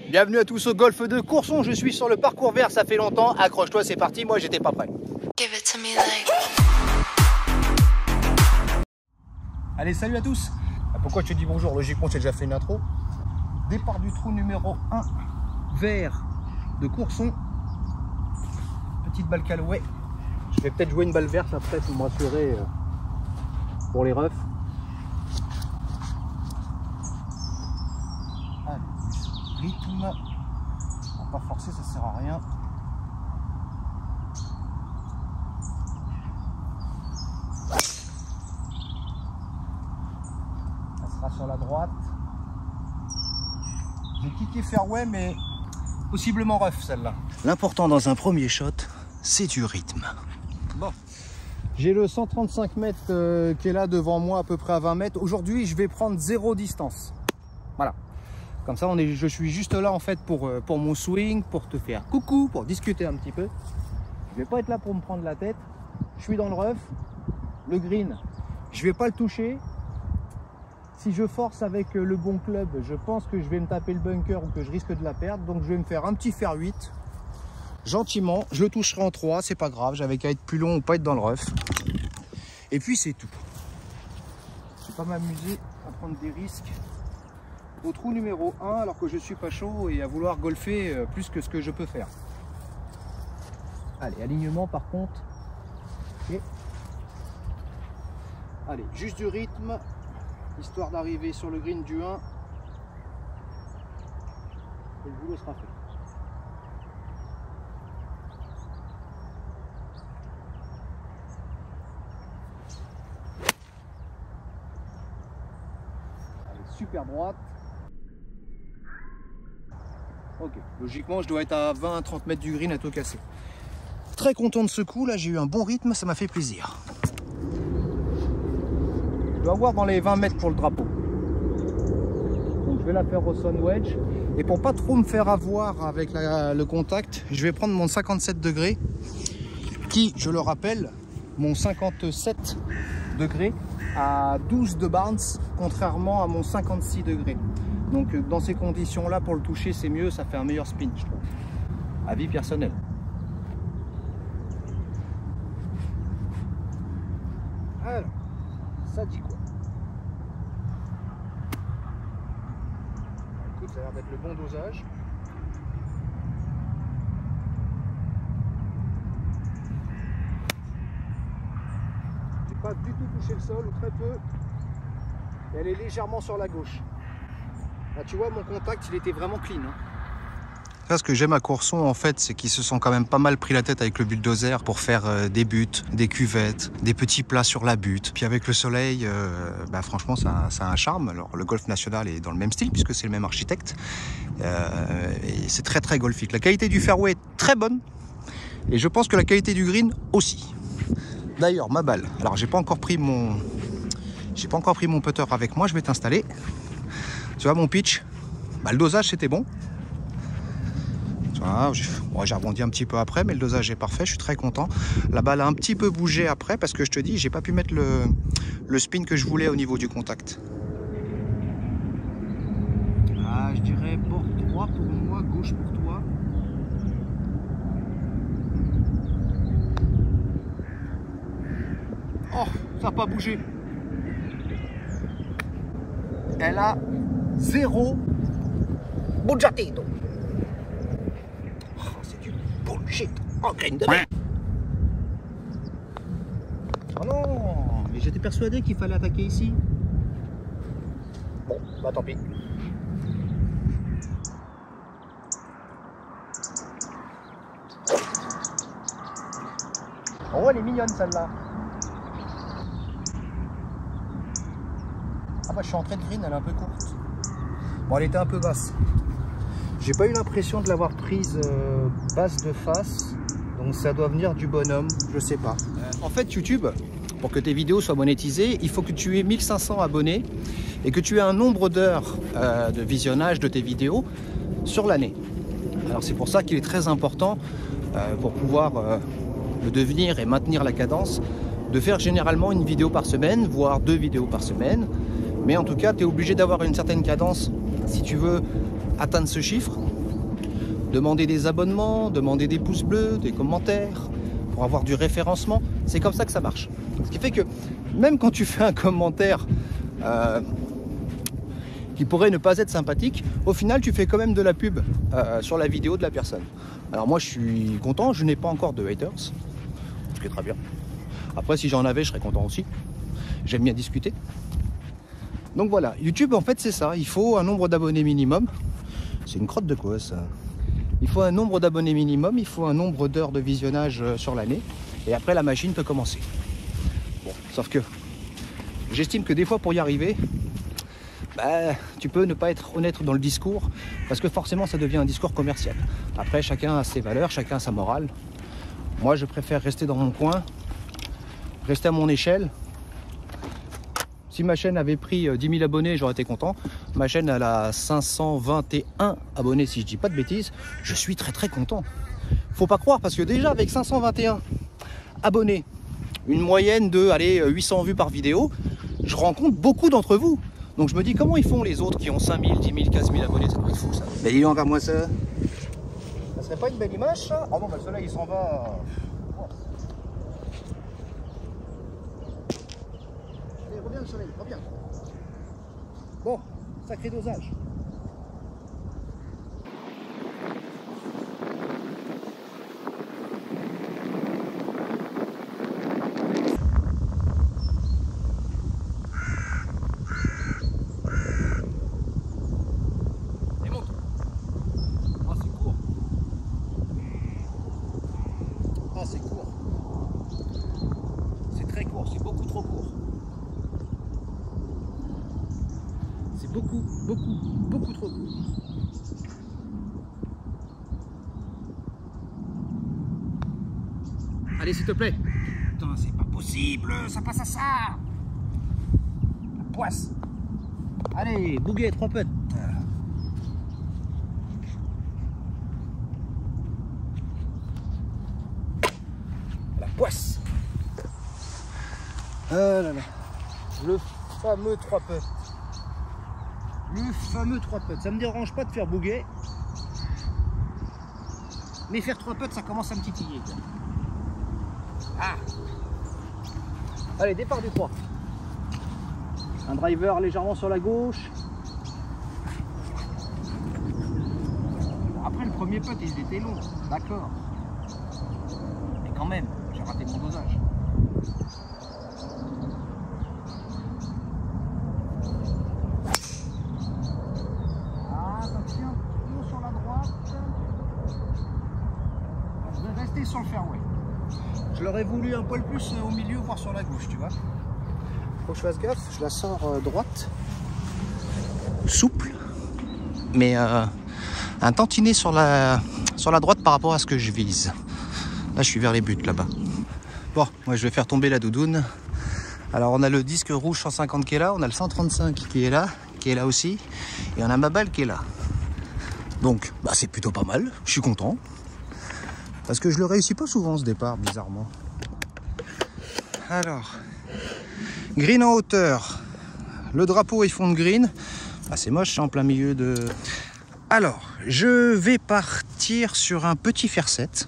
Bienvenue à tous au golf de Courson, je suis sur le parcours vert, ça fait longtemps, accroche-toi, c'est parti, moi j'étais pas prêt. Allez, salut à tous. Pourquoi je te dis bonjour? Logiquement, j'ai déjà fait une intro. Départ du trou numéro 1, vert de Courson. Petite balle Callaway. Je vais peut-être jouer une balle verte après pour me rassurer pour les refs. Allez, rythme. On va pas forcer, ça sert à rien. Ça sera sur la droite. J'ai kické fairway, mais possiblement rough celle-là. L'important dans un premier shot, c'est du rythme. Bon, j'ai le 135 mètres qui est là devant moi, à peu près à 20 mètres. Aujourd'hui, je vais prendre 0 distance. Voilà. Comme ça, je suis juste là en fait pour mon swing, pour te faire coucou, pour discuter un petit peu. Je vais pas être là pour me prendre la tête. Je suis dans le rough. Le green, je vais pas le toucher. Si je force avec le bon club, je pense que je vais me taper le bunker ou que je risque de la perdre. Donc je vais me faire un petit fair 8. Gentiment, je le toucherai en 3, c'est pas grave. J'avais qu'à être plus long ou pas être dans le rough. Et puis c'est tout. Je vais pas m'amuser à prendre des risques au trou numéro 1 alors que je suis pas chaud et à vouloir golfer plus que ce que je peux faire. Allez, alignement par contre. Et... allez, juste du rythme. Histoire d'arriver sur le green du 1 et le boulot sera fait. Allez, super droite. Ok, logiquement je dois être à 20 à 30 mètres du green à tout casser. Très content de ce coup, là j'ai eu un bon rythme, ça m'a fait plaisir. Je dois avoir dans les 20 mètres pour le drapeau. Donc je vais la faire au sun wedge. Et pour pas trop me faire avoir avec le contact, je vais prendre mon 57 degrés qui, je le rappelle, mon 57 degrés à 12 de bounce, contrairement à mon 56 degrés. Donc dans ces conditions là, pour le toucher c'est mieux, ça fait un meilleur spin je trouve. Avis personnel. Alors, ça dit quoi? Écoute, ça a l'air d'être le bon dosage. J'ai pas du tout touché le sol, ou très peu. Et elle est légèrement sur la gauche. Là, tu vois, mon contact, il était vraiment clean. Hein. Ce que j'aime à Courson, en fait, c'est qu'ils se sont quand même pas mal pris la tête avec le bulldozer pour faire des buts, des cuvettes, des petits plats sur la butte. Puis avec le soleil, franchement, ça a un charme. Alors, le golf national est dans le même style, puisque c'est le même architecte. Et c'est très, très golfique. La qualité du fairway est très bonne. Et je pense que la qualité du green aussi. D'ailleurs, ma balle. Alors, j'ai pas encore pris mon putter avec moi. Je vais t'installer. Tu vois, mon pitch, le dosage, c'était bon. J'ai rebondi un petit peu après, mais le dosage est parfait, je suis très content. La balle a un petit peu bougé après parce que je te dis, j'ai pas pu mettre le spin que je voulais au niveau du contact. Ah, je dirais bord droit pour moi, gauche pour toi. Oh, ça n'a pas bougé. Elle a 0 bougeatito. Bullshit, en graine de merde. Oh non, mais j'étais persuadé qu'il fallait attaquer ici. Bon, bah tant pis. Oh, elle est mignonne celle-là. Ah bah je suis entré de green, elle est un peu courte. Bon, elle était un peu basse. J'ai pas eu l'impression de l'avoir prise basse de face, donc ça doit venir du bonhomme, je sais pas. En fait, YouTube, pour que tes vidéos soient monétisées, il faut que tu aies 1500 abonnés et que tu aies un nombre d'heures de visionnage de tes vidéos sur l'année. Alors c'est pour ça qu'il est très important pour pouvoir le devenir et maintenir la cadence, de faire généralement une vidéo par semaine, voire 2 vidéos par semaine. Mais en tout cas, tu es obligé d'avoir une certaine cadence si tu veux atteindre ce chiffre. Demander des abonnements, demander des pouces bleus, des commentaires, pour avoir du référencement. C'est comme ça que ça marche. Ce qui fait que même quand tu fais un commentaire qui pourrait ne pas être sympathique, au final tu fais quand même de la pub sur la vidéo de la personne. Alors moi je suis content, je n'ai pas encore de haters, ce qui est très bien. Après si j'en avais je serais content aussi, j'aime bien discuter. Donc voilà, YouTube en fait c'est ça, il faut un nombre d'abonnés minimum. C'est une crotte de quoi ça? Il faut un nombre d'abonnés minimum, il faut un nombre d'heures de visionnage sur l'année, et après la machine peut commencer. Bon, sauf que j'estime que des fois pour y arriver, tu peux ne pas être honnête dans le discours, parce que forcément ça devient un discours commercial. Après chacun a ses valeurs, chacun a sa morale. Moi je préfère rester dans mon coin, rester à mon échelle. Si ma chaîne avait pris 10 000 abonnés, j'aurais été content. Ma chaîne elle a 521 abonnés si je dis pas de bêtises. Je suis très content. Faut pas croire, parce que déjà avec 521 abonnés, une moyenne de 800 vues par vidéo, je rencontre beaucoup d'entre vous. Donc je me dis comment ils font les autres qui ont 5 000, 10 000, 15 000 abonnés, ça doit être fou ça. Mais dis donc, regarde-moi ça. Ça serait pas une belle image ça? Oh non, bah celui-là il s'en va. Allez, reviens le soleil, reviens. Bon, sacré dosage. Beaucoup trop court. Allez, s'il te plaît. Putain, c'est pas possible, ça passe à ça. La poisse. Allez, bouguet, 3 putts. La poisse. Ah là là. Le fameux 3 putts. Le fameux 3 putts. Ça me dérange pas de faire bouguet, mais faire 3 putts ça commence à me titiller quoi. Ah. Allez, départ du 3. Un driver légèrement sur la gauche. Bon, après le premier putt il était long, d'accord, mais quand même j'ai raté mon dosage. Sur le fairway. Je l'aurais voulu un poil plus au milieu, voire sur la gauche, tu vois. Faut que je fasse gaffe, je la sors droite, souple, mais un tantinet sur la droite par rapport à ce que je vise. Là, je suis vers les buts là-bas. Bon, moi je vais faire tomber la doudoune. Alors, on a le disque rouge 150 qui est là, on a le 135 qui est là aussi, et on a ma balle qui est là. Donc, c'est plutôt pas mal, je suis content. Parce que je le réussis pas souvent ce départ, bizarrement. Alors, green en hauteur. Le drapeau est fond de green. Ah, c'est moche, c'est en plein milieu de... Alors, je vais partir sur un petit fer 7.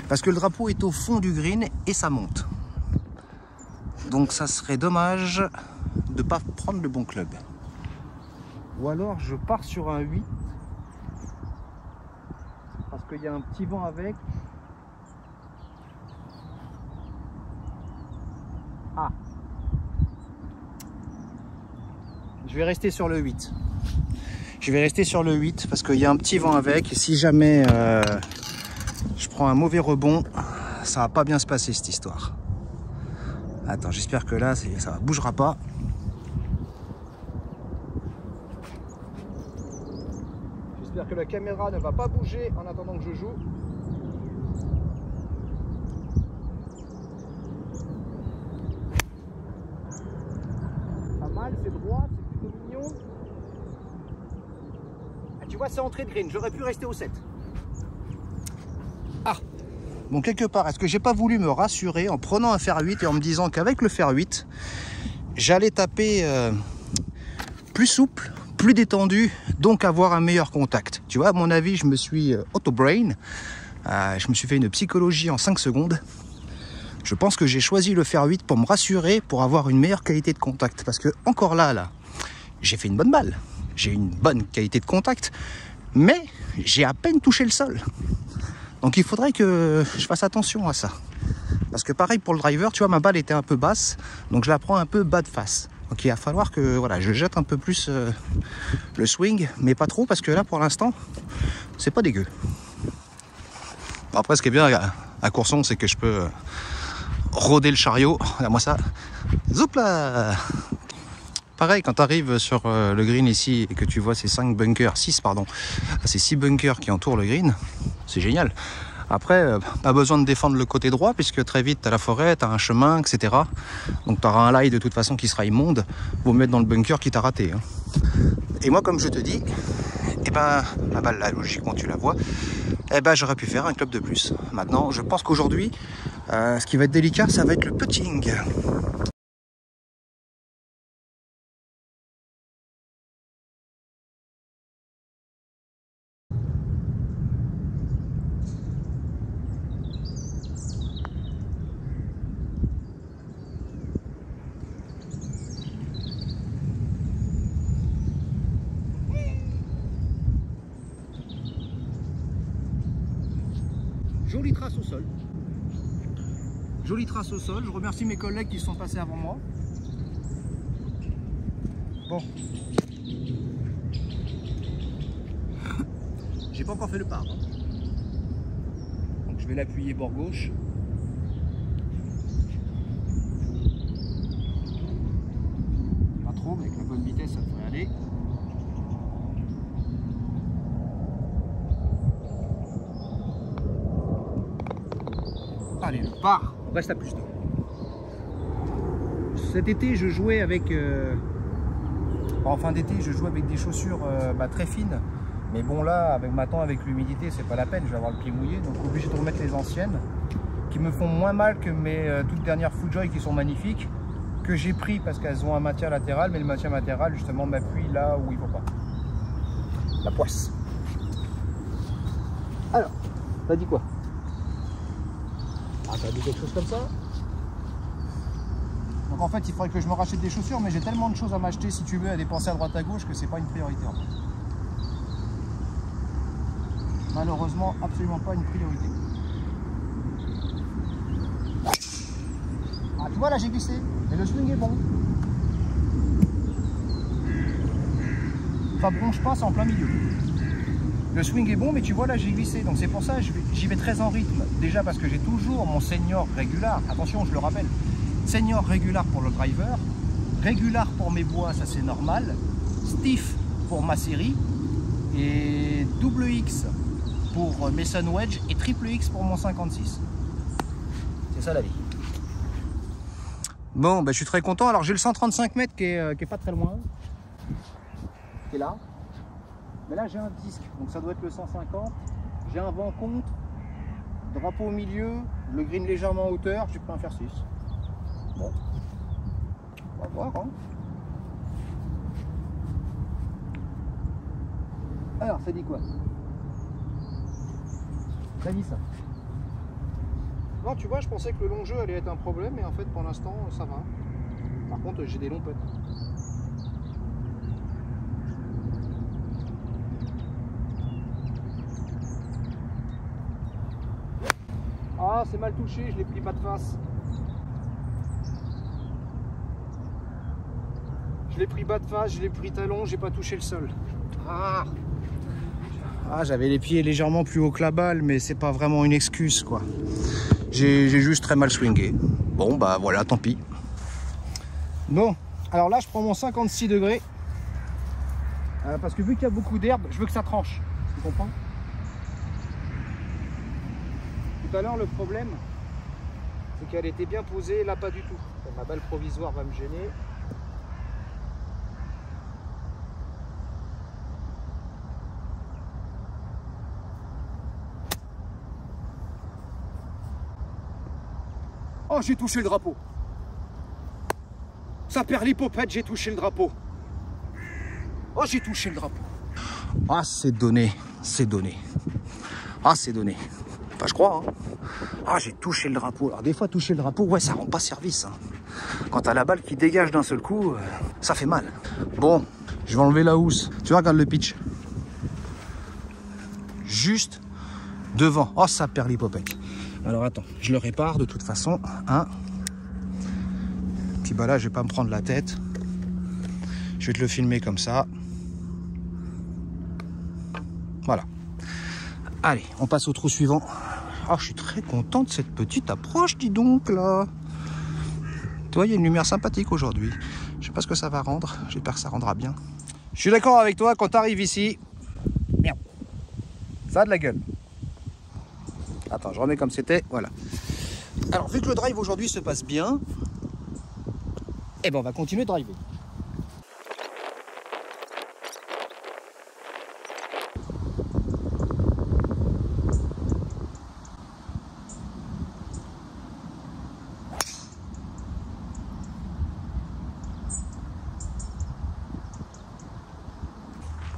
Parce que le drapeau est au fond du green et ça monte. Donc ça serait dommage de ne pas prendre le bon club. Ou alors je pars sur un 8. Parce qu'il y a un petit vent avec. Ah. Je vais rester sur le 8. Je vais rester sur le 8 parce qu'il y a un petit vent avec. Et si jamais je prends un mauvais rebond, ça va pas bien se passer cette histoire. Attends, j'espère que là, ça ne bougera pas. J'espère que la caméra ne va pas bouger en attendant que je joue. Pas mal, c'est droit, c'est plutôt mignon. Ah, tu vois, c'est entrée de green, j'aurais pu rester au 7. Ah, bon, quelque part, est-ce que j'ai pas voulu me rassurer en prenant un fer 8 et en me disant qu'avec le fer 8, j'allais taper plus souple plus détendu, donc avoir un meilleur contact. Tu vois, à mon avis, je me suis auto-brain, je me suis fait une psychologie en 5 secondes. Je pense que j'ai choisi le fer 8 pour me rassurer, pour avoir une meilleure qualité de contact. Parce que encore là, j'ai fait une bonne balle, j'ai une bonne qualité de contact, mais j'ai à peine touché le sol. Donc il faudrait que je fasse attention à ça. Parce que pareil pour le driver, tu vois, ma balle était un peu basse, donc je la prends un peu bas de face. Donc il va falloir que voilà, je jette un peu plus le swing, mais pas trop, parce que là pour l'instant, c'est pas dégueu. Après, ce qui est bien à Courson, c'est que je peux rôder le chariot. Regarde-moi ça. Zoup là. Pareil, quand tu arrives sur le green ici et que tu vois ces 6 bunkers qui entourent le green, c'est génial. Après, pas besoin de défendre le côté droit, puisque très vite, tu as la forêt, tu as un chemin, etc. Donc tu auras un lie de toute façon qui sera immonde. Vaut mettre dans le bunker qui t'a raté. Hein. Et moi, comme je te dis, eh ben, ma balle là, logiquement, tu la vois, eh ben, j'aurais pu faire un club de plus. Maintenant, je pense qu'aujourd'hui, ce qui va être délicat, ça va être le putting. Jolie trace au sol. Jolie trace au sol. Je remercie mes collègues qui sont passés avant moi. Bon. J'ai pas encore fait le par. Donc je vais l'appuyer bord gauche. Pas trop, mais avec la bonne vitesse, ça devrait aller. Allez, le par, on reste à plus 2. Cet été, je jouais avec... en fin d'été, je jouais avec des chaussures très fines. Mais bon, là, maintenant, avec l'humidité, c'est pas la peine, je vais avoir le pied mouillé. Donc, obligé de remettre les anciennes, qui me font moins mal que mes toutes dernières FootJoy qui sont magnifiques, que j'ai pris parce qu'elles ont un maintien latéral, mais le maintien latéral, justement, m'appuie là où il ne faut pas. La poisse. Alors, t'as dit quoi? Ah, t'as dit quelque chose comme ça? Donc en fait, il faudrait que je me rachète des chaussures, mais j'ai tellement de choses à m'acheter, si tu veux, à dépenser à droite à gauche, que c'est pas une priorité en fait. Malheureusement, absolument pas une priorité. Ah, tu vois, là j'ai glissé, et le swing est bon. Ça bronche pas, c'est en plein milieu. Le swing est bon, mais tu vois, là j'ai glissé, donc c'est pour ça que j'y vais très en rythme. Déjà parce que j'ai toujours mon senior régular, attention, je le rappelle, senior régular pour le driver, régular pour mes bois, ça c'est normal, stiff pour ma série, et double X pour mes Sunwedge et triple X pour mon 56. C'est ça la vie. Bon, je suis très content. Alors j'ai le 135 mètres qui est pas très loin, qui est là. Mais là j'ai un disque, donc ça doit être le 150. J'ai un vent contre, drapeau au milieu, le green légèrement en hauteur, j'ai pris un fer 6. Bon, on va voir. Hein. Alors, ça dit quoi? Ça dit ça. Non, tu vois, je pensais que le long jeu allait être un problème, mais en fait, pour l'instant, ça va. Par contre, j'ai des longs putts. Ah, c'est mal touché, je l'ai pris pas de face. Je l'ai pris bas de face, je l'ai pris talon, j'ai pas touché le sol. Ah, j'avais les pieds légèrement plus haut que la balle, mais c'est pas vraiment une excuse, quoi. J'ai juste très mal swingé. Bon, bah voilà, tant pis. Bon, alors là, je prends mon 56 degrés. Parce que vu qu'il y a beaucoup d'herbe, je veux que ça tranche. Tu comprends? Tout à l'heure, le problème, c'est qu'elle était bien posée, là pas du tout. Ma balle provisoire va me gêner. Oh, j'ai touché le drapeau. Ça perd l'hypopète, j'ai touché le drapeau. Oh, j'ai touché le drapeau. Ah, c'est donné, c'est donné. Ah, c'est donné. Enfin, je crois. Hein. Ah, j'ai touché le drapeau. Alors, des fois, toucher le drapeau, ouais, ça rend pas service. Hein. Quand t'as la balle qui dégage d'un seul coup, ça fait mal. Bon, je vais enlever la housse. Tu vois, regarde le pitch. Juste devant. Oh, ça perd l'hypopèque. Alors, attends, je le répare de toute façon. Hein. Puis bah là, je vais pas me prendre la tête. Je vais te le filmer comme ça. Voilà. Allez, on passe au trou suivant. Ah, je suis très content de cette petite approche, dis donc, là. Tu vois, il y a une lumière sympathique aujourd'hui. Je sais pas ce que ça va rendre. J'espère que ça rendra bien. Je suis d'accord avec toi, quand tu arrives ici... Merde. Ça a de la gueule. Attends, je remets comme c'était. Voilà. Alors, vu que le drive aujourd'hui se passe bien, eh ben, on va continuer de driver.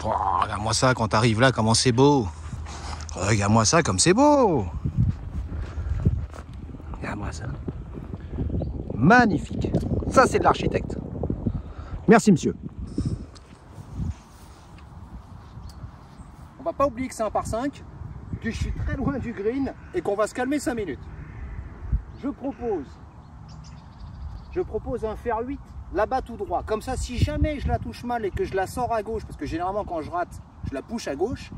Oh, regarde-moi ça quand t'arrives là, comment c'est beau. Regarde-moi ça comme c'est beau. Regarde-moi ça. Magnifique. Ça, c'est de l'architecte. Merci, monsieur. On va pas oublier que c'est un par 5, que je suis très loin du green et qu'on va se calmer 5 minutes. Je propose un fer 8 là-bas tout droit. Comme ça, si jamais je la touche mal et que je la sors à gauche, parce que généralement quand je rate, je la push à gauche,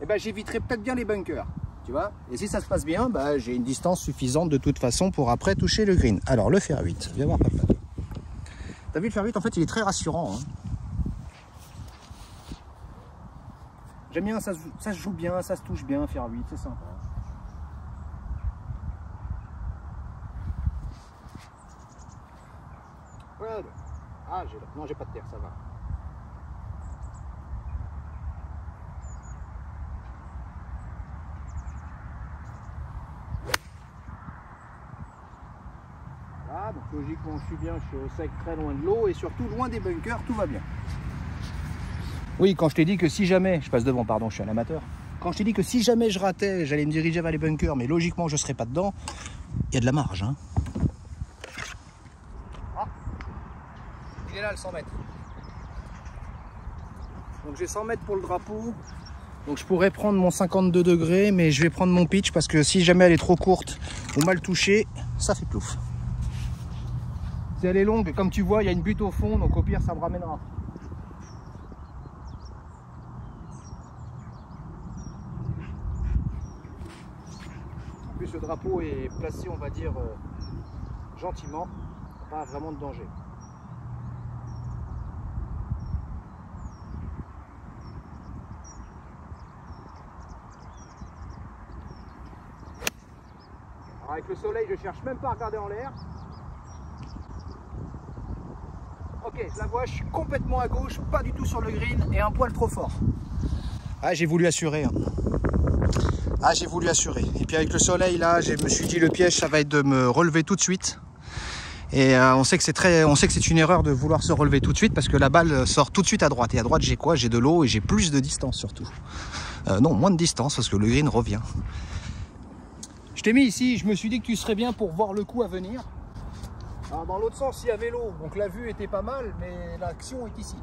eh ben, j'éviterai peut-être bien les bunkers. Tu vois? Et si ça se passe bien, bah, j'ai une distance suffisante de toute façon pour après toucher le green. Alors le fer 8, viens voir papa. T'as vu le fer 8, en fait il est très rassurant. Hein. J'aime bien, ça se joue bien, ça se touche bien, fer 8, c'est sympa. Ah, non, j'ai pas de terre, ça va. Voilà, donc logiquement je suis bien, je suis au sec, très loin de l'eau et surtout loin des bunkers, tout va bien. Oui, quand je t'ai dit que si jamais, je passe devant, pardon, je suis un amateur. Quand je t'ai dit que si jamais je ratais, j'allais me diriger vers les bunkers, mais logiquement je serais pas dedans, il y a de la marge. Hein. Ah, il est là le 100 mètres. Donc j'ai 100 mètres pour le drapeau. Donc je pourrais prendre mon 52 degrés, mais je vais prendre mon pitch parce que si jamais elle est trop courte ou mal touchée, ça fait plouf. Si elle est longue, comme tu vois, il y a une butte au fond, donc au pire ça me ramènera. En plus le drapeau est placé, on va dire, gentiment, pas vraiment de danger. Alors avec le soleil, je cherche même pas à regarder en l'air. Ok, je la vois, je suis complètement à gauche, pas du tout sur le green et un poil trop fort. Ah, j'ai voulu assurer. Hein. Ah, j'ai voulu assurer. Et puis avec le soleil là, je me suis dit le piège, ça va être de me relever tout de suite. Et on sait que c'est une erreur de vouloir se relever tout de suite parce que la balle sort tout de suite à droite. Et à droite, j'ai quoi? J'ai de l'eau et j'ai plus de distance surtout. Non, moins de distance parce que le green revient. Je t'ai mis ici, je me suis dit que tu serais bien pour voir le coup à venir. Alors dans l'autre sens, il y avait l'eau, donc la vue était pas mal, mais l'action est ici.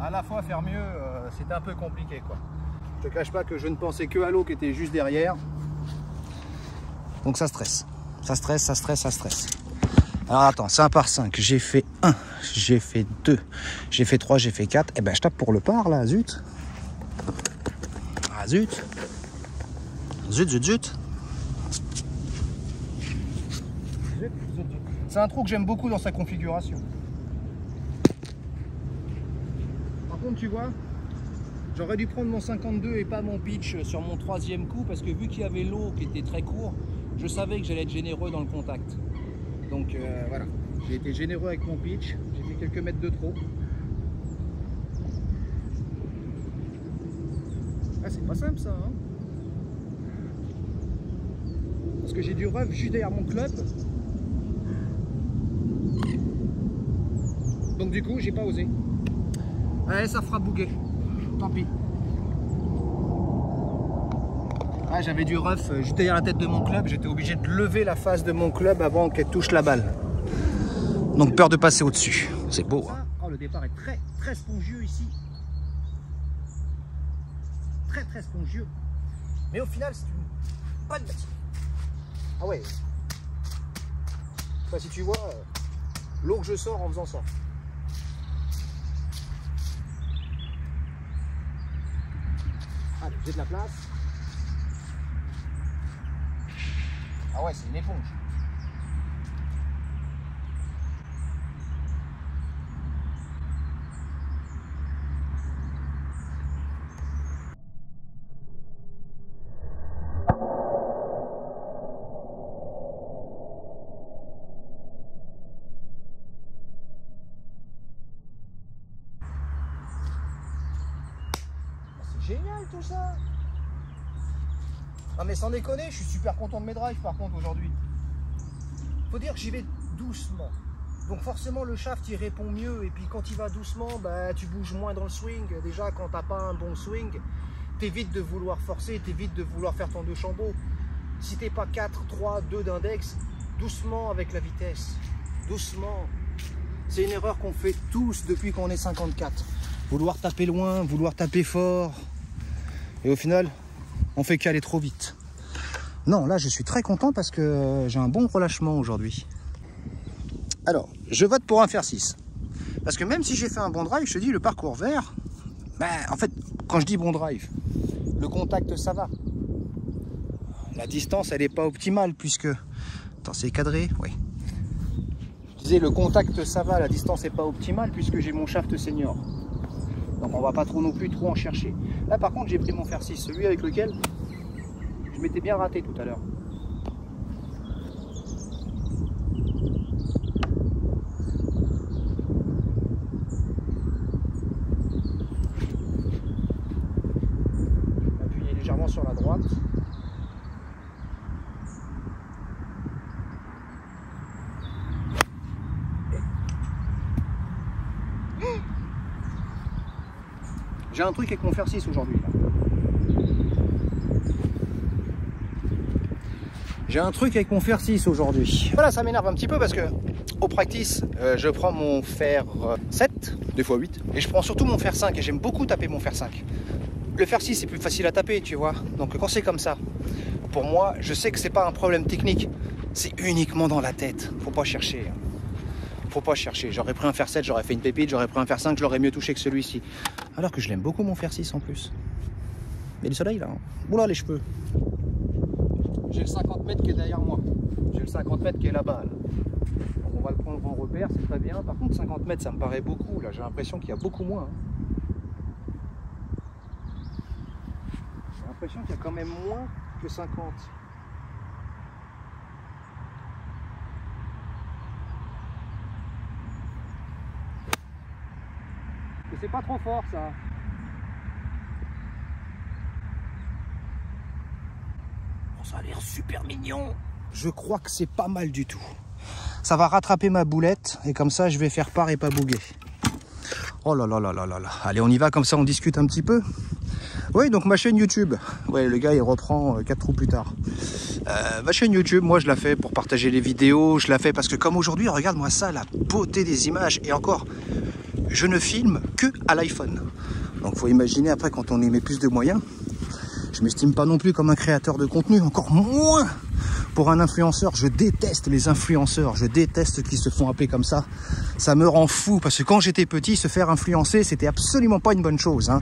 À la fois faire mieux, c'était un peu compliqué quoi. Je te cache pas que je ne pensais que à l'eau qui était juste derrière. Donc ça stresse. Ça stresse, ça stresse, ça stresse. Alors attends, c'est un par 5. J'ai fait 1, j'ai fait 2, j'ai fait 3, j'ai fait 4. Et ben je tape pour le par là, zut. Ah zut. Zut, zut, zut. C'est un trou que j'aime beaucoup dans sa configuration. Par contre, tu vois, J'aurais dû prendre mon 52 et pas mon pitch sur mon troisième coup parce que vu qu'il y avait l'eau qui était très court, je savais que j'allais être généreux dans le contact. Donc voilà, j'ai été généreux avec mon pitch, j'ai fait quelques mètres de trop. Ah, c'est pas simple ça, hein. Parce que j'ai du rough juste derrière mon club. Donc du coup, j'ai pas osé. Ouais, ça fera bouguer. Tant pis. Ah, j'avais du rough juste derrière la tête de mon club. J'étais obligé de lever la face de mon club avant qu'elle touche la balle. Donc peur de passer au-dessus. C'est beau. Hein. Oh, le départ est très spongieux ici. Très spongieux. Mais au final, c'est une bonne bâtisse. Ah ouais. Je sais pas si tu vois l'eau que je sors en faisant ça. Allez, j'ai de la place. Ah ouais, c'est une éponge. Génial tout ça. Ah mais sans déconner, je suis super content de mes drives par contre aujourd'hui. Faut dire que j'y vais doucement. Donc forcément le shaft il répond mieux et puis quand il va doucement, bah tu bouges moins dans le swing. Déjà quand t'as pas un bon swing, t'évites de vouloir forcer, t'évites de vouloir faire ton 2 chambeaux. Si t'es pas 4, 3, 2 d'index, doucement avec la vitesse. Doucement. C'est une erreur qu'on fait tous depuis qu'on est 54. Vouloir taper loin, vouloir taper fort. Et au final, on fait qu'aller trop vite. Non, là, je suis très content parce que j'ai un bon relâchement aujourd'hui. Alors, je vote pour un fer 6. Parce que même si j'ai fait un bon drive, je te dis, le parcours vert, ben, en fait, quand je dis bon drive, le contact, ça va. La distance, elle n'est pas optimale puisque... Attends, c'est cadré? Oui. Je disais, le contact, ça va. La distance n'est pas optimale puisque j'ai mon shaft senior. Donc on va pas trop non plus trop en chercher. Là par contre j'ai pris mon fer 6, celui avec lequel je m'étais bien raté tout à l'heure. Appuyez légèrement sur la droite. J'ai un truc avec mon fer 6 aujourd'hui. J'ai un truc avec mon fer 6 aujourd'hui. Voilà, ça m'énerve un petit peu parce que au practice, je prends mon fer 7, 2x8, et je prends surtout mon fer 5 et j'aime beaucoup taper mon fer 5. Le fer 6 c'est plus facile à taper, tu vois. Donc quand c'est comme ça, pour moi, je sais que c'est pas un problème technique, c'est uniquement dans la tête. Faut pas chercher. Faut pas chercher. J'aurais pris un fer 7, j'aurais fait une pépite, j'aurais pris un fer 5, je l'aurais mieux touché que celui-ci. Alors que je l'aime beaucoup mon fer 6 en plus. Mais le soleil là. Hein. Oula les cheveux. J'ai le 50 mètres qui est derrière moi. J'ai le 50 mètres qui est là-bas. Là. Donc on va le prendre en repère, c'est très bien. Par contre 50 mètres ça me paraît beaucoup. Là j'ai l'impression qu'il y a beaucoup moins. Hein. J'ai l'impression qu'il y a quand même moins que 50. Et c'est pas trop fort ça. Oh, ça a l'air super mignon. Je crois que c'est pas mal du tout. Ça va rattraper ma boulette et comme ça je vais faire part et pas bouguer. Oh là là là là là là. Allez on y va, comme ça on discute un petit peu. Oui donc ma chaîne YouTube. Ouais le gars il reprend 4 trous plus tard. Ma chaîne YouTube, moi je la fais pour partager les vidéos. Je la fais parce que comme aujourd'hui, regarde-moi ça, la beauté des images. Et encore, je ne filme que à l'iPhone. Donc faut imaginer après quand on y met plus de moyens. Je m'estime pas non plus comme un créateur de contenu, encore moins pour un influenceur. Je déteste les influenceurs, je déteste ceux qui se font appeler comme ça. Ça me rend fou parce que quand j'étais petit, se faire influencer, c'était absolument pas une bonne chose. Hein.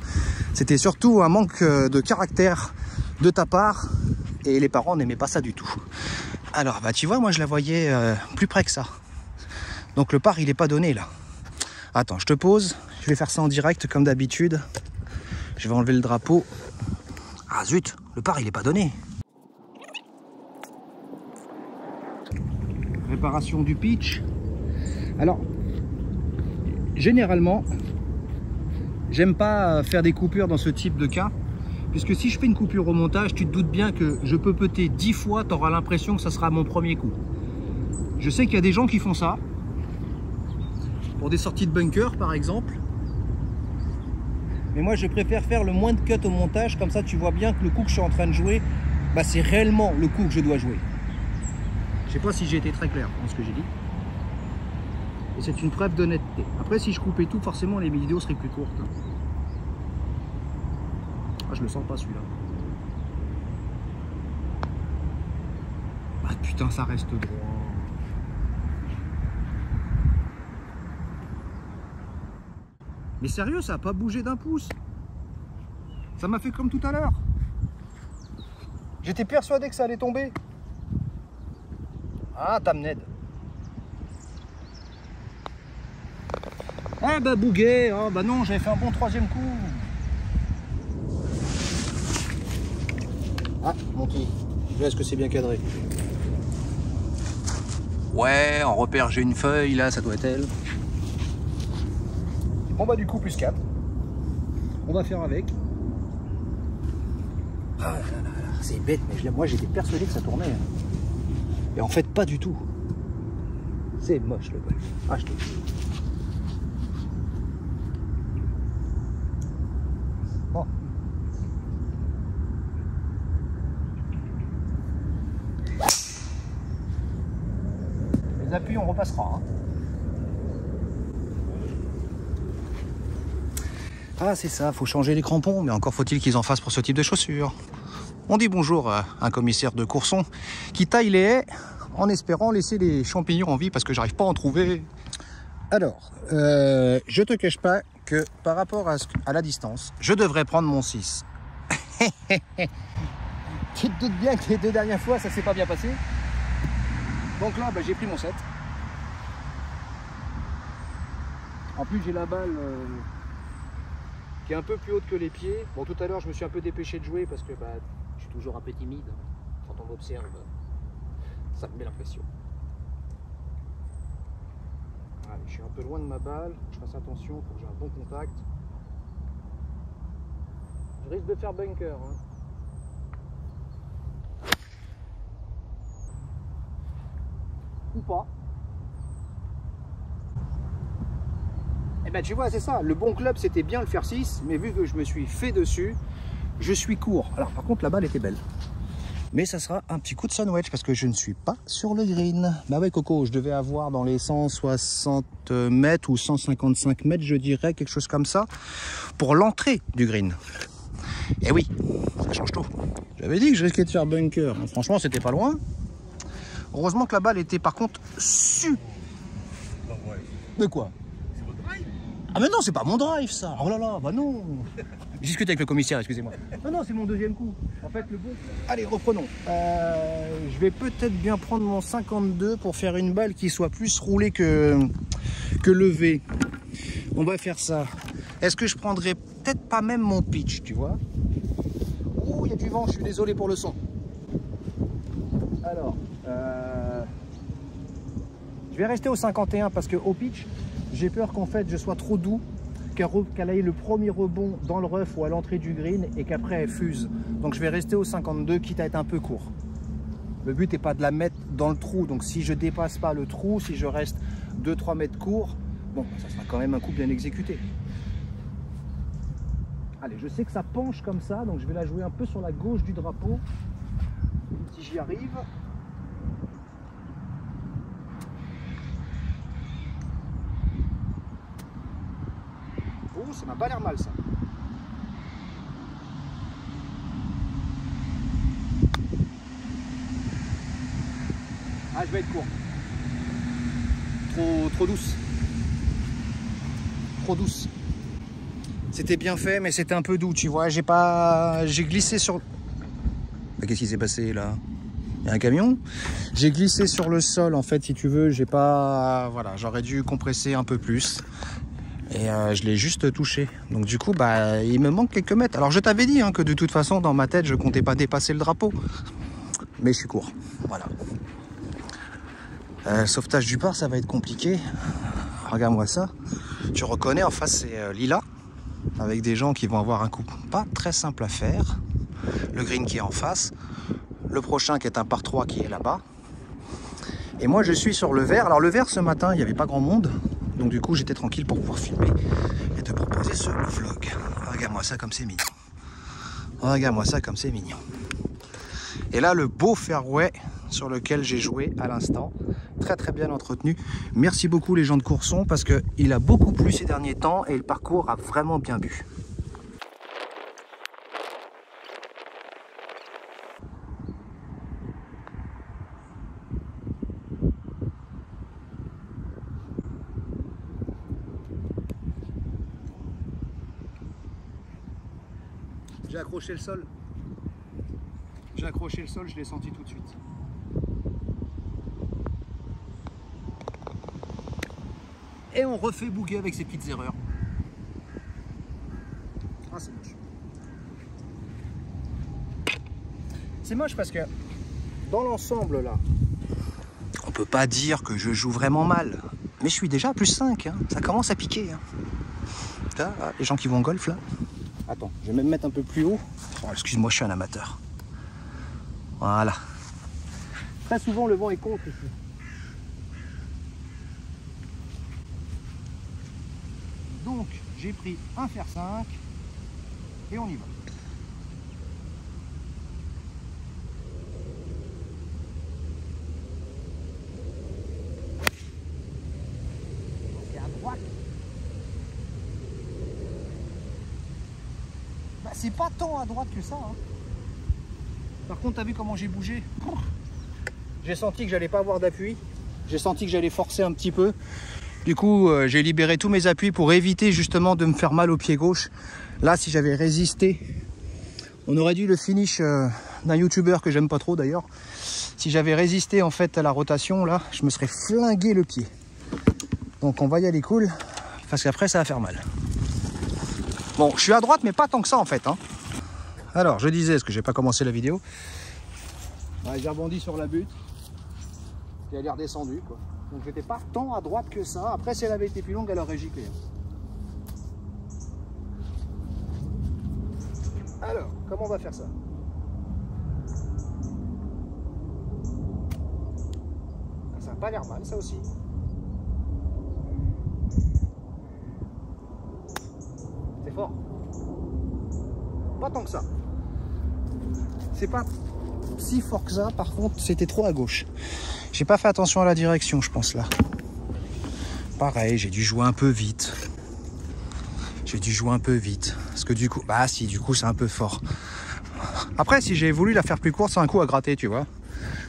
C'était surtout un manque de caractère de ta part et les parents n'aimaient pas ça du tout. Alors bah tu vois, moi je la voyais plus près que ça. Donc le par il est pas donné là. Attends, je te pose, je vais faire ça en direct comme d'habitude. Je vais enlever le drapeau. Ah zut, le par il est pas donné. Réparation du pitch. Alors, généralement, j'aime pas faire des coupures dans ce type de cas, puisque si je fais une coupure au montage, tu te doutes bien que je peux péter 10 fois, tu auras l'impression que ça sera mon premier coup. Je sais qu'il y a des gens qui font ça, pour des sorties de bunker par exemple. Mais moi je préfère faire le moins de cut au montage, comme ça tu vois bien que le coup que je suis en train de jouer, bah, c'est réellement le coup que je dois jouer. Je sais pas si j'ai été très clair dans ce que j'ai dit. Et c'est une preuve d'honnêteté. Après si je coupais tout, forcément les vidéos seraient plus courtes. Ah, je le sens pas celui-là. Ah putain, ça reste droit. Mais sérieux, ça a pas bougé d'un pouce. Ça m'a fait comme tout à l'heure. J'étais persuadé que ça allait tomber. Ah, Tamned. Ah bah bouguet. Oh bah non, j'avais fait un bon troisième coup. Ah, mon pied. Est-ce que c'est bien cadré? Ouais, en repère, j'ai une feuille, là, ça doit être elle. Bon bah du coup, plus 4. On va faire avec. Ah là là, c'est bête, mais moi j'étais persuadé que ça tournait. Et en fait, pas du tout. C'est moche le golf. Ah, je te dis. Bon. Les appuis, on repassera. Hein. Ah, c'est ça, faut changer les crampons, mais encore faut-il qu'ils en fassent pour ce type de chaussures. On dit bonjour à un commissaire de Courson qui taille les haies en espérant laisser les champignons en vie parce que j'arrive pas à en trouver. Alors, je te cache pas que par rapport à la distance, je devrais prendre mon 6. Tu te doutes bien que les 2 dernières fois, ça s'est pas bien passé. Donc là, bah, j'ai pris mon 7. En plus, j'ai la balle qui est un peu plus haute que les pieds. Bon, tout à l'heure, je me suis un peu dépêché de jouer parce que bah, je suis toujours un peu timide. Quand on m'observe, ça me met la pression. Allez, je suis un peu loin de ma balle. Je fasse attention pour que j'ai un bon contact. Je risque de faire bunker. Hein. Ou pas. Et ben tu vois, c'est ça. Le bon club, c'était bien le fer 6, mais vu que je me suis fait dessus, je suis court. Alors par contre, la balle était belle. Mais ça sera un petit coup de sandwich parce que je ne suis pas sur le green. Bah ouais, Coco, je devais avoir dans les 160 mètres ou 155 mètres, je dirais, quelque chose comme ça, pour l'entrée du green. Et oui, ça change tout. J'avais dit que je risquais de faire bunker. Franchement, c'était pas loin. Heureusement que la balle était par contre De quoi? Ah mais non, c'est pas mon drive ça. Oh là là, bah non. J'ai discuté avec le commissaire, excusez-moi. Non, non, c'est mon deuxième coup. En fait, le bon... Allez, reprenons. Je vais peut-être bien prendre mon 52 pour faire une balle qui soit plus roulée que levée. On va faire ça. Est-ce que je prendrais peut-être pas même mon pitch, tu vois? Oh, il y a du vent, je suis désolé pour le son. Alors, je vais rester au 51 parce que au pitch, j'ai peur qu'en fait je sois trop doux, qu'elle aille le premier rebond dans le rough ou à l'entrée du green et qu'après elle fuse. Donc je vais rester au 52 quitte à être un peu court. Le but n'est pas de la mettre dans le trou, donc si je dépasse pas le trou, si je reste 2-3 mètres court, bon, ça sera quand même un coup bien exécuté. Allez, je sais que ça penche comme ça, donc je vais la jouer un peu sur la gauche du drapeau, si j'y arrive. Oh, ça m'a pas l'air mal ça. Ah, je vais être court. Trop douce. Trop douce. C'était bien fait, mais c'était un peu doux, tu vois. J'ai glissé sur... Qu'est-ce qui s'est passé là? Il y a un camion. J'ai glissé sur le sol, en fait, si tu veux. J'ai pas... Voilà, j'aurais dû compresser un peu plus. Et je l'ai juste touché. Donc du coup, bah, il me manque quelques mètres. Alors je t'avais dit hein, que de toute façon, dans ma tête, je comptais pas dépasser le drapeau. Mais je suis court. Voilà. Sauvetage du bar, ça va être compliqué. Regarde-moi ça. Tu reconnais, en face, c'est Lila. Avec des gens qui vont avoir un coup pas très simple à faire. Le green qui est en face. Le prochain qui est un par 3 qui est là-bas. Et moi, je suis sur le vert. Alors le vert, ce matin, il n'y avait pas grand monde. Donc du coup, j'étais tranquille pour pouvoir filmer et te proposer ce vlog. Regarde-moi ça comme c'est mignon. Regarde-moi ça comme c'est mignon. Et là, le beau fairway sur lequel j'ai joué à l'instant. Très très bien entretenu. Merci beaucoup les gens de Courson parce qu'il a beaucoup plu ces derniers temps et le parcours a vraiment bien bu. J'ai accroché le sol. J'ai accroché le sol, je l'ai senti tout de suite. Et on refait bouguer avec ces petites erreurs. Ah, c'est moche. C'est moche parce que dans l'ensemble là, on peut pas dire que je joue vraiment mal. Mais je suis déjà à plus 5, hein. Ça commence à piquer. Hein. Là, les gens qui vont en golf là. Attends, je vais même mettre un peu plus haut. Oh, excuse-moi, je suis un amateur. Voilà. Très souvent, le vent est contre ici. Donc, j'ai pris un fer 5 et on y va. C'est à droite. Bah, c'est pas tant à droite que ça. Hein. Par contre, t'as vu comment j'ai bougé? J'ai senti que j'allais pas avoir d'appui. J'ai senti que j'allais forcer un petit peu. Du coup, j'ai libéré tous mes appuis pour éviter justement de me faire mal au pied gauche. Là, si j'avais résisté, on aurait dû le finish d'un youtubeur que j'aime pas trop d'ailleurs. Si j'avais résisté en fait à la rotation, là, je me serais flingué le pied. Donc on va y aller cool, parce qu'après ça va faire mal. Bon, je suis à droite, mais pas tant que ça en fait. Hein. Alors, je disais, parce que j'ai pas commencé la vidéo. Ouais, j'ai rebondi sur la butte. Et elle est redescendue, quoi. Donc j'étais pas tant à droite que ça. Après, si elle avait été plus longue, elle aurait giclé. Alors, comment on va faire ça? Ça n'a pas l'air mal, ça aussi. C'est fort. Pas tant que ça. C'est pas si fort que ça, par contre, c'était trop à gauche. J'ai pas fait attention à la direction, je pense, là. Pareil, j'ai dû jouer un peu vite. Parce que du coup, bah si, du coup, c'est un peu fort. Après, si j'ai voulu la faire plus courte, c'est un coup à gratter, tu vois.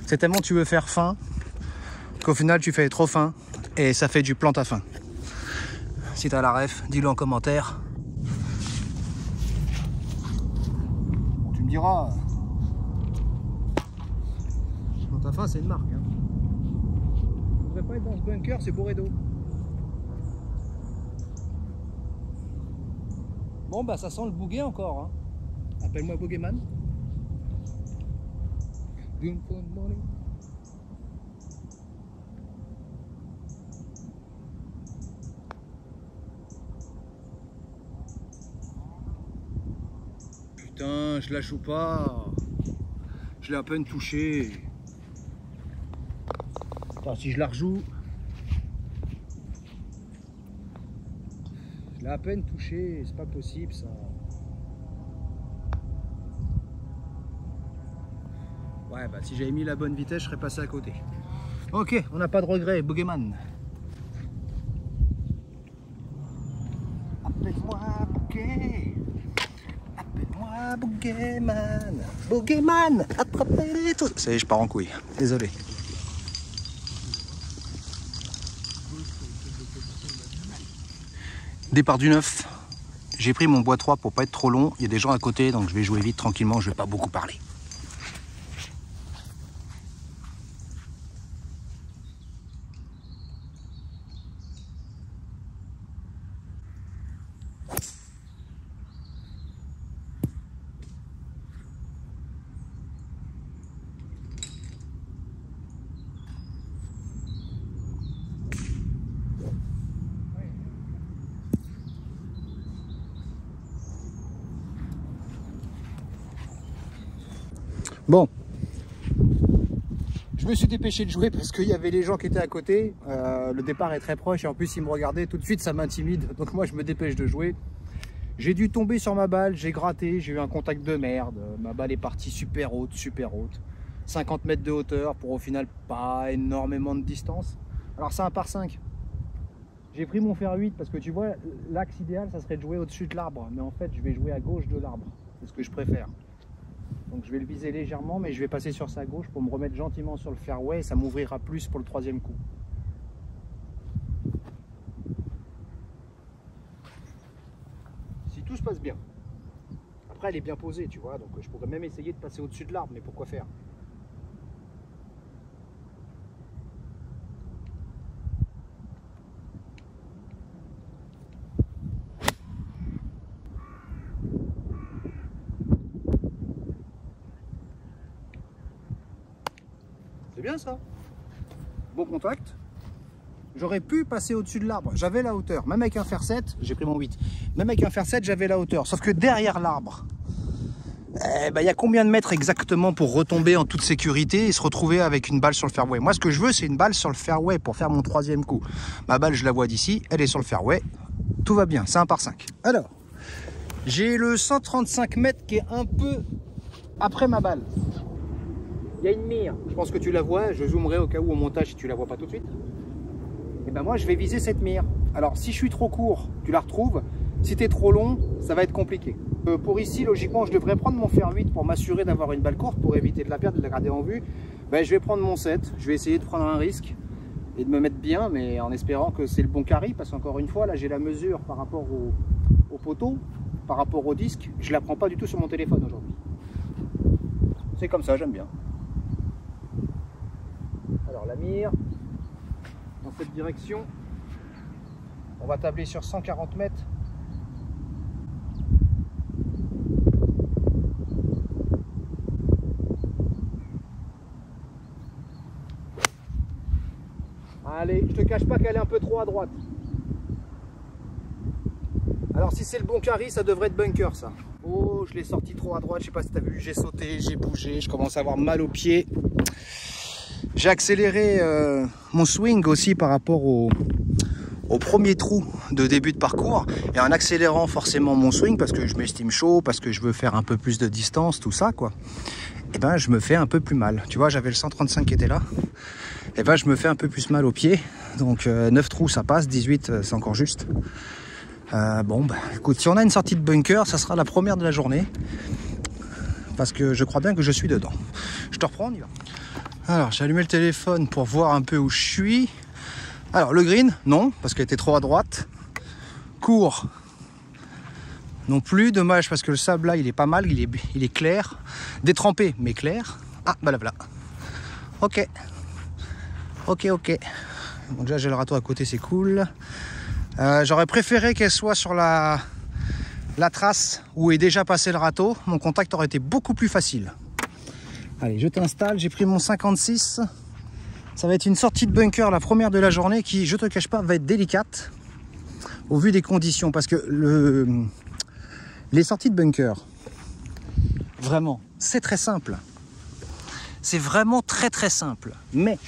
C'est tellement tu veux faire fin qu'au final, tu fais trop fin et ça fait du plante à fin. Si t'as la ref, dis-le en commentaire. Bon, tu me diras. Plante à fin, c'est une marque. Hein. Je voudrais pas être dans ce bunker, c'est bourré d'eau. Bon, bah ça sent le bouguet encore. Hein. Appelle-moi Boogeyman. Putain, je la joue pas. Je l'ai à peine touché. Attends, si je la rejoue. Je l'ai à peine touché, c'est pas possible ça. Ouais, bah si j'avais mis la bonne vitesse, je serais passé à côté. Ok, on n'a pas de regret, Boogeyman. Appelle-moi Boogie. Appelle-moi Boogeyman. Boogeyman, attrapez-les tous. Ça y est, je pars en couille. Désolé. Départ du 9. J'ai pris mon bois 3 pour pas être trop long. Il y a des gens à côté, donc je vais jouer vite, tranquillement. Je vais pas beaucoup parler. Bon. Je me suis dépêché de jouer parce qu'il y avait les gens qui étaient à côté. Le départ est très proche et en plus ils me regardaient. Tout de suite ça m'intimide. Donc moi je me dépêche de jouer. J'ai dû tomber sur ma balle, j'ai gratté, j'ai eu un contact de merde. Ma balle est partie super haute, 50 mètres de hauteur pour au final pas énormément de distance. Alors c'est un par 5. J'ai pris mon fer 8 parce que tu vois, l'axe idéal ça serait de jouer au-dessus de l'arbre. Mais en fait je vais jouer à gauche de l'arbre. C'est ce que je préfère. Donc je vais le viser légèrement mais je vais passer sur sa gauche pour me remettre gentiment sur le fairway et ça m'ouvrira plus pour le troisième coup. Tout se passe bien. Après elle est bien posée tu vois, donc je pourrais même essayer de passer au-dessus de l'arbre, mais pourquoi faire? C'est bien ça. Bon contact. J'aurais pu passer au-dessus de l'arbre, j'avais la hauteur, même avec un fer 7, j'ai pris mon 8, même avec un fer 7 j'avais la hauteur, sauf que derrière l'arbre, il y a combien de mètres exactement pour retomber en toute sécurité et se retrouver avec une balle sur le fairway? Moi ce que je veux c'est une balle sur le fairway pour faire mon troisième coup. Ma balle je la vois d'ici, elle est sur le fairway, tout va bien, c'est un par 5. Alors, j'ai le 135 mètres qui est un peu après ma balle. Il y a une mire, je pense que tu la vois, je zoomerai au cas où au montage si tu la vois pas tout de suite. Et ben moi je vais viser cette mire. Alors si je suis trop court, tu la retrouves. Si tu es trop long, ça va être compliqué. Pour ici, logiquement, je devrais prendre mon fer 8 pour m'assurer d'avoir une balle courte, pour éviter de la perdre, de la garder en vue. Ben, je vais prendre mon 7, je vais essayer de prendre un risque et de me mettre bien, mais en espérant que c'est le bon carry, parce qu'encore une fois, là j'ai la mesure par rapport au poteau, par rapport au disque, je la prends pas du tout sur mon téléphone aujourd'hui. C'est comme ça, j'aime bien. Alors la mire, dans cette direction, on va tabler sur 140 mètres. Allez, je te cache pas qu'elle est un peu trop à droite. Alors si c'est le bon carry, ça devrait être bunker ça. Oh, je l'ai sorti trop à droite, je sais pas si tu as vu, j'ai sauté, j'ai bougé, je commence à avoir mal aux pieds. J'ai accéléré mon swing aussi par rapport au premier trou de début de parcours. Et en accélérant forcément mon swing, parce que je m'estime chaud, parce que je veux faire un peu plus de distance, tout ça quoi. Et ben je me fais un peu plus mal. Tu vois, j'avais le 135 qui était là. Et ben je me fais un peu plus mal aux pieds. Donc 9 trous ça passe, 18 c'est encore juste. Bon bah écoute, si on a une sortie de bunker, ça sera la première de la journée. Parce que je crois bien que je suis dedans. Je te reprends, on y va. Alors j'ai allumé le téléphone pour voir un peu où je suis. Alors le green, non, parce qu'elle était trop à droite. Court, non plus. Dommage parce que le sable là, il est pas mal, il est clair. Détrempé, mais clair. Ah, bah là, voilà. Ok. Ok. Donc déjà j'ai le râteau à côté, c'est cool. J'aurais préféré qu'elle soit sur la trace où est déjà passé le râteau. Mon contact aurait été beaucoup plus facile. Allez, je t'installe, j'ai pris mon 56. Ça va être une sortie de bunker, la première de la journée, qui, je te cache pas, va être délicate au vu des conditions. Parce que les sorties de bunker, vraiment, c'est très simple. C'est vraiment très simple. Mais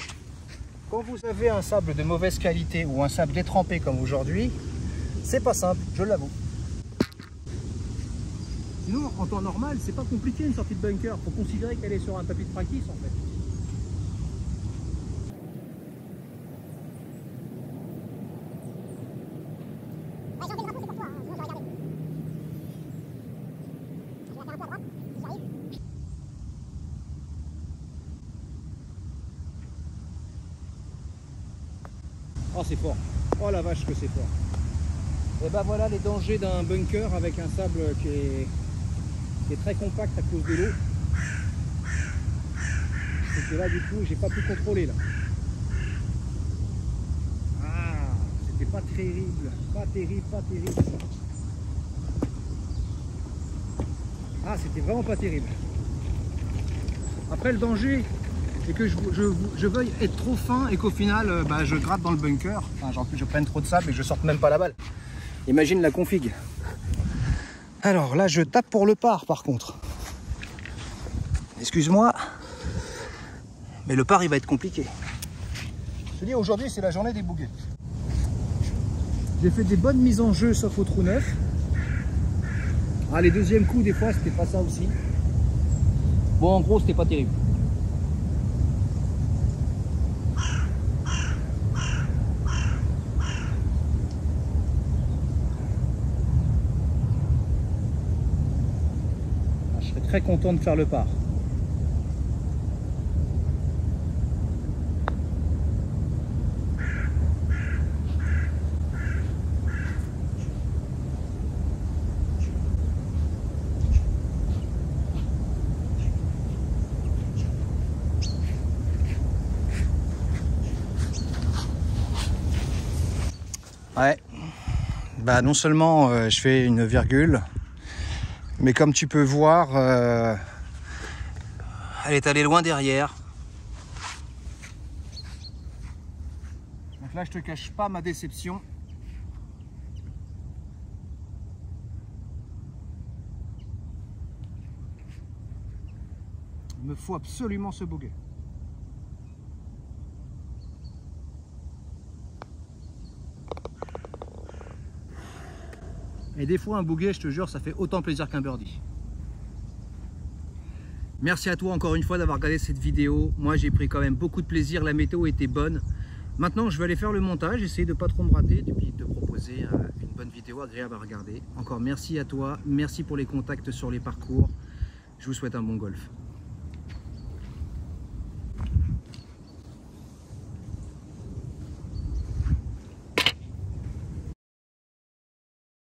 quand vous avez un sable de mauvaise qualité ou un sable détrempé comme aujourd'hui, c'est pas simple, je l'avoue. Sinon, en temps normal, c'est pas compliqué une sortie de bunker. Faut considérer qu'elle est sur un tapis de practice en fait. Oh c'est fort, oh la vache que c'est fort. Et ben voilà les dangers d'un bunker avec un sable qui est très compact à cause de l'eau. Et que là du coup j'ai pas pu contrôler là. Ah, c'était pas terrible, pas terrible. Ah, c'était vraiment pas terrible. Après le danger, c'est que je veuille être trop fin et qu'au final, je gratte dans le bunker. Enfin, genre que je prenne trop de sable et que je sorte même pas la balle. Imagine la config. Alors là, je tape pour le par contre. Excuse-moi. Mais le par il va être compliqué. Je te dis, aujourd'hui c'est la journée des bouguets. J'ai fait des bonnes mises en jeu sauf au trou neuf. Ah, les deuxièmes coups des fois c'était pas ça aussi. Bon, en gros c'était pas terrible. Je serais très content de faire le par. Ouais, bah non seulement je fais une virgule, mais comme tu peux voir, elle est allée loin derrière. Donc là je te cache pas ma déception. Il me faut absolument ce bogey. Et des fois un bogey, je te jure, ça fait autant plaisir qu'un birdie. Merci à toi encore une fois d'avoir regardé cette vidéo. Moi j'ai pris quand même beaucoup de plaisir, la météo était bonne. Maintenant je vais aller faire le montage, essayer de ne pas trop me rater et puis te proposer une bonne vidéo agréable à regarder. Encore merci à toi, merci pour les contacts sur les parcours. Je vous souhaite un bon golf.